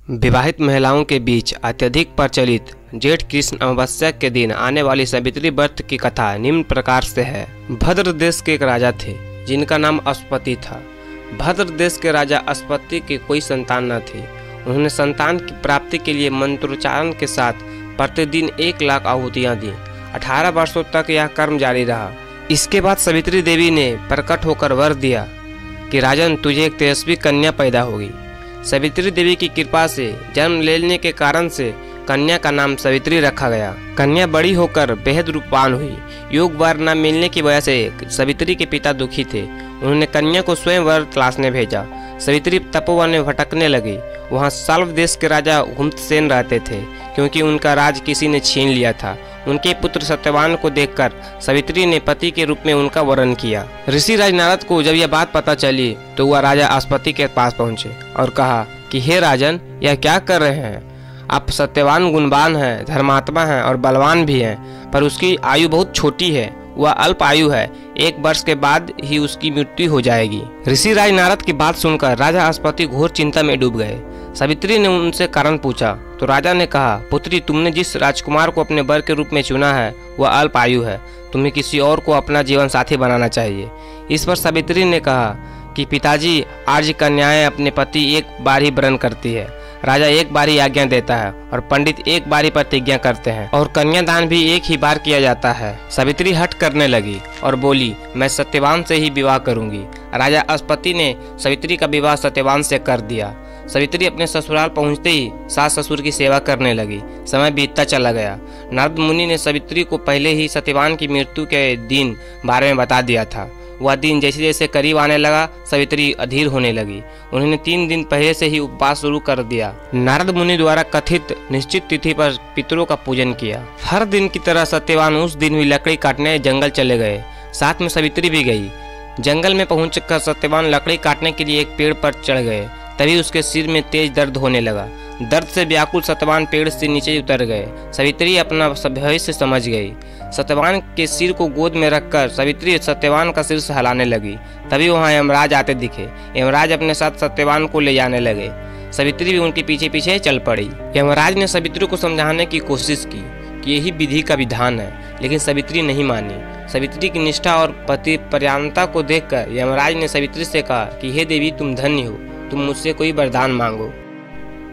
विवाहित महिलाओं के बीच अत्यधिक प्रचलित जेठ कृष्ण अमावस्या के दिन आने वाली सावित्री व्रत की कथा निम्न प्रकार से है। भद्र देश के एक राजा थे जिनका नाम अश्वपति था। भद्र देश के राजा अश्वपति की कोई संतान न थी। उन्होंने संतान की प्राप्ति के लिए मंत्रोच्चारण के साथ प्रतिदिन 1 लाख आहुतियाँ दी। 18 वर्षों तक यह कर्म जारी रहा। इसके बाद सावित्री देवी ने प्रकट होकर वर दिया कि राजन, तुझे एक तेजस्वी कन्या पैदा होगी। सावित्री देवी की कृपा से जन्म लेने के कारण से कन्या का नाम सावित्री रखा गया। कन्या बड़ी होकर बेहद रूपवान हुई। योग वर न मिलने की वजह से सावित्री के पिता दुखी थे। उन्होंने कन्या को स्वयं वर तलाशने भेजा। सावित्री तपोवन में भटकने लगी। वहाँ साल्व देश के राजा हुमतसेन रहते थे, क्योंकि उनका राज किसी ने छीन लिया था। उनके पुत्र सत्यवान को देखकर सावित्री ने पति के रूप में उनका वर्ण किया। ऋषि राज नारद को जब यह बात पता चली तो वह राजा अश्वपति के पास पहुंचे और कहा कि हे राजन, यह क्या कर रहे हैं? आप सत्यवान गुणवान है, धर्मात्मा है और बलवान भी है, पर उसकी आयु बहुत छोटी है। वह अल्प आयु है। 1 वर्ष के बाद ही उसकी मृत्यु हो जाएगी। ऋषि राज नारद की बात सुनकर राजा अश्वपति घोर चिंता में डूब गए। सावित्री ने उनसे कारण पूछा तो राजा ने कहा, पुत्री, तुमने जिस राजकुमार को अपने वर के रूप में चुना है वह अल्प आयु है। तुम्हें किसी और को अपना जीवन साथी बनाना चाहिए। इस पर सावित्री ने कहा कि पिताजी, आर्य कन्याएं अपने पति एक बार ही वरण करती है। राजा एक बार ही आज्ञा देता है और पंडित एक बार ही प्रतिज्ञा करते हैं और कन्यादान भी एक ही बार किया जाता है। सावित्री हट करने लगी और बोली, मैं सत्यवान से ही विवाह करूंगी। राजा अश्वपति ने सावित्री का विवाह सत्यवान से कर दिया। सावित्री अपने ससुराल पहुंचते ही सास ससुर की सेवा करने लगी। समय बीतता चला गया। नारद मुनि ने सावित्री को पहले ही सत्यवान की मृत्यु के दिन बारे में बता दिया था। वह दिन जैसे जैसे करीब आने लगा, सावित्री अधीर होने लगी। उन्होंने 3 दिन पहले से ही उपवास शुरू कर दिया। नारद मुनि द्वारा कथित निश्चित तिथि पर पितरों का पूजन किया। हर दिन की तरह सत्यवान उस दिन भी लकड़ी काटने जंगल चले गए। साथ में सावित्री भी गई। जंगल में पहुंचकर सत्यवान लकड़ी काटने के लिए एक पेड़ पर चढ़ गए। तभी उसके सिर में तेज दर्द होने लगा। दर्द से व्याकुल सत्यवान पेड़ से नीचे उतर गए। सावित्री अपना भविष्य समझ गई। सत्यवान के सिर को गोद में रखकर सावित्री सत्यवान का सिर हिलाने लगी। तभी वहां यमराज आते दिखे। यमराज अपने साथ सत्यवान को ले जाने लगे। सावित्री भी उनके पीछे पीछे चल पड़ी। यमराज ने सावित्री को समझाने की कोशिश की कि यही विधि का विधान है, लेकिन सावित्री नहीं मानी। सावित्री की निष्ठा और पति परायणता को देखकर यमराज ने सावित्री से कहा कि हे देवी, तुम धन्य हो, तुम मुझसे कोई वरदान मांगो।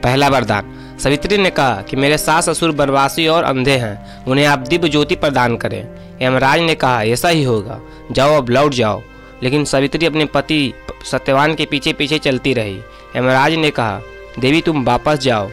पहला वरदान। सावित्री ने कहा कि मेरे सास ससुर वनवासी और अंधे हैं, उन्हें आप दिव्य ज्योति प्रदान करें। यमराज ने कहा, ऐसा ही होगा, जाओ अब लौट जाओ। लेकिन सावित्री अपने पति सत्यवान के पीछे पीछे चलती रही। यमराज ने कहा, देवी तुम वापस जाओ।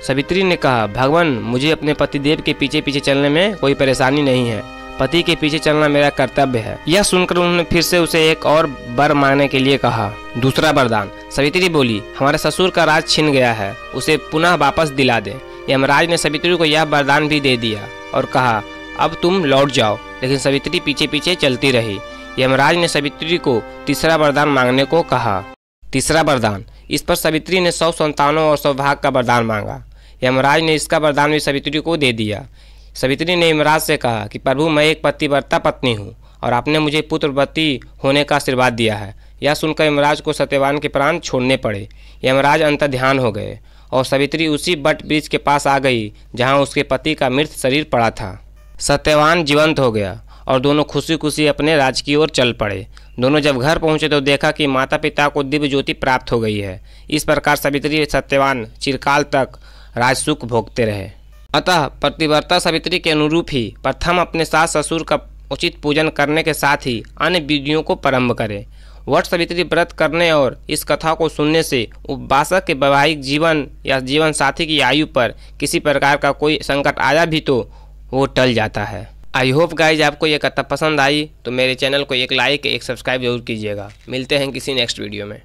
सावित्री ने कहा, भगवान, मुझे अपने पतिदेव के पीछे पीछे चलने में कोई परेशानी नहीं है। पति के पीछे चलना मेरा कर्तव्य है। यह सुनकर उन्होंने फिर से उसे एक और वर मांगने के लिए कहा। दूसरा वरदान। सावित्री बोली, हमारे ससुर का राज छिन गया है, उसे पुनः वापस दिला दे। यमराज ने सावित्री को यह वरदान भी दे दिया और कहा, अब तुम लौट जाओ। लेकिन सावित्री पीछे पीछे चलती रही। यमराज ने सावित्री को तीसरा वरदान मांगने को कहा। तीसरा वरदान। इस पर सावित्री ने 100 संतानों और सौभाग्य का वरदान मांगा। यमराज ने इसका वरदान भी सावित्री को दे दिया। सावित्री ने यमराज से कहा कि प्रभु, मैं एक पतिव्रता पत्नी हूँ और आपने मुझे पुत्रवती होने का आशीर्वाद दिया है। यह सुनकर यमराज को सत्यवान के प्राण छोड़ने पड़े। यमराज अंतर्ध्यान हो गए और सावित्री उसी बट वृक्ष के पास आ गई जहाँ उसके पति का मृत शरीर पड़ा था। सत्यवान जीवंत हो गया और दोनों खुशी खुशी अपने राज की ओर चल पड़े। दोनों जब घर पहुंचे तो देखा कि माता पिता को दिव्य ज्योति प्राप्त हो गई है। इस प्रकार सावित्री सत्यवान चिरकाल तक राजसुख भोगते रहे। अतः पतिव्रता सावित्री के अनुरूप ही प्रथम अपने सास ससुर का उचित पूजन करने के साथ ही अन्य विधियों को प्रारंभ करें। वट सावित्री व्रत करने और इस कथा को सुनने से उपवासक के वैवाहिक जीवन या जीवन साथी की आयु पर किसी प्रकार का कोई संकट आया भी तो वो टल जाता है। आई होप गाइज आपको ये कथा पसंद आई तो मेरे चैनल को एक लाइक एक सब्सक्राइब जरूर कीजिएगा। मिलते हैं किसी नेक्स्ट वीडियो में।